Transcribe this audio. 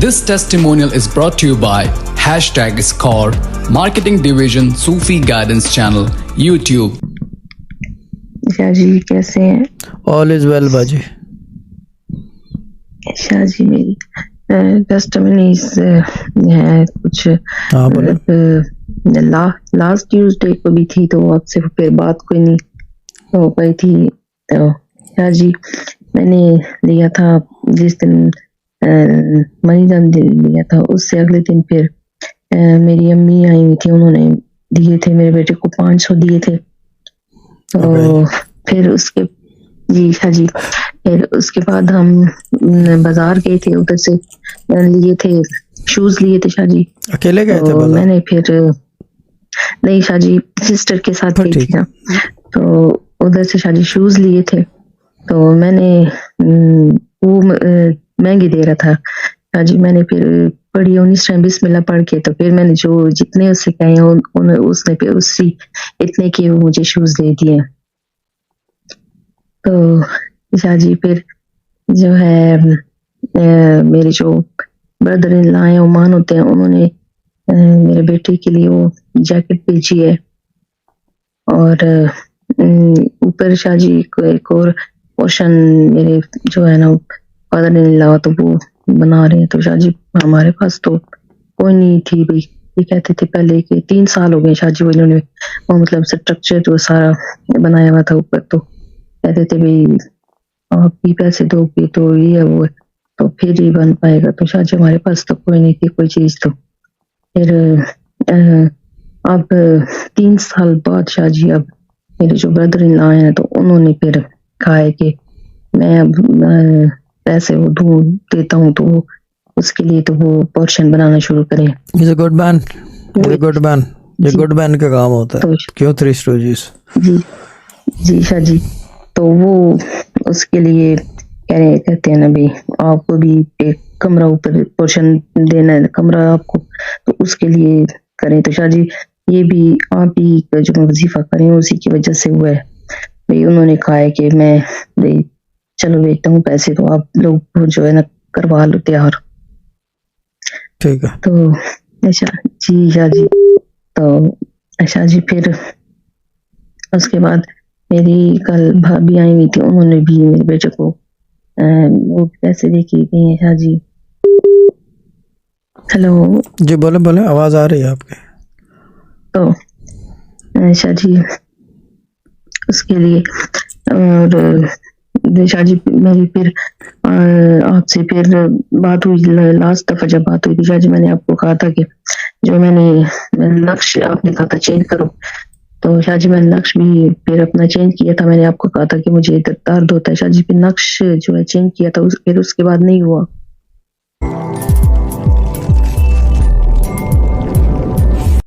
This testimonial is brought to you by #Score, Marketing Division, Sufi Guidance Channel, YouTube. Shah ji कैसे हैं? All is well बाजी। शाह जी मेरी testimonies है कुछ। हाँ बोलो। लास्ट ट्यूसडे को भी थी तो आपसे फिर बात कोई नहीं हो पाई थी। तो शाह जी मैंने लिया था जिस दिन मनी दम लिया था उससे अगले दिन फिर मेरी अम्मी आई हुई थी, उन्होंने दिए थे मेरे बेटे को 500 दिए थे। तो फिर उसके जी शाह जी फिर उसके बाद हम बाजार गए थे, उधर से लिए थे शूज लिए थे शाह जी। अकेले गए थे तो बाजार? मैंने फिर नहीं शाह जी सिस्टर के साथ गई थी ना, तो उधर से शाह जी शूज लिए थे। तो मैंने वो महंगी दे रहा था शाह जी, मैंने फिर पढ़ी उन्नीस टाइम बिस्मिल्लाह पढ़ के, तो फिर मैंने जो जितने उससे कहे उसने फिर उसी इतने के वो मुझे शूज दे दिए। तो शाह जी फिर जो है मेरे जो ब्रदर इन लॉ हैं ओमान होते हैं, उन्होंने मेरे बेटे के लिए वो जैकेट भेजी है। और ऊपर शाह जी एक और पोर्शन मेरे जो है ना फादर इन लॉ तो वो बना रहे हैं। तो शाह जी हमारे पास तो कोई नहीं थी भाई, ये कहते थे पहले कि 3 साल हो गए शाह जी वो इन्होंने वो मतलब स्ट्रक्चर जो सारा बनाया हुआ था ऊपर, तो कहते थे भाई आप भी पैसे दोगे तो ये है वो है तो फिर ही बन पाएगा। तो शाह जी हमारे पास तो कोई नहीं थी कोई चीज। तो फिर अब 3 साल बाद शाह जी अब मेरे जो ब्रदर इन लॉ हैं तो उन्होंने फिर कहा है कि मैं अब पैसे वो देता हूँ तो उसके लिए तो वो पोर्शन बनाना शुरू करें। He's a good man. He's a good man. ये गुड मैन का काम होता है। तो क्यों थ्री स्टोरीज? जी जी शाह जी, तो वो उसके लिए कहते हैं ना भाई आपको भी एक कमरा ऊपर पोर्शन देना है, कमरा आपको, तो उसके लिए करें। तो शाह जी ये भी आप ही जो मैं वजीफा करें उसी की वजह से हुआ है भाई। उन्होंने कहा है कि मैं भाई चलो भेजता हूँ पैसे, तो आप लोग जो है ना करवा लो तैयार। ठीक है। तो जी शाह जी, तो शाह जी फिर उसके बाद मेरी कल भाभी आई हुई थी, उन्होंने भी मेरे बेटे को वो पैसे दे के गई हैं शाह जी। हेलो जी बोले बोले, आवाज आ रही है आपके। तो शाह जी उसके लिए और शाह जी मेरी फिर आपसे फिर बात हुई, लास्ट दफा जब बात हुई थी शाह जी मैंने आपको कहा था कि जो मैंने लक्ष्य आपने कहा था चेंज करो, तो शाह जी मैंने नक्श भी फिर अपना चेंज किया था। मैंने आपको कहा था कि मुझे इधर दर्द होता है शाह जी, फिर नक्श जो है चेंज किया था फिर उसके बाद नहीं हुआ।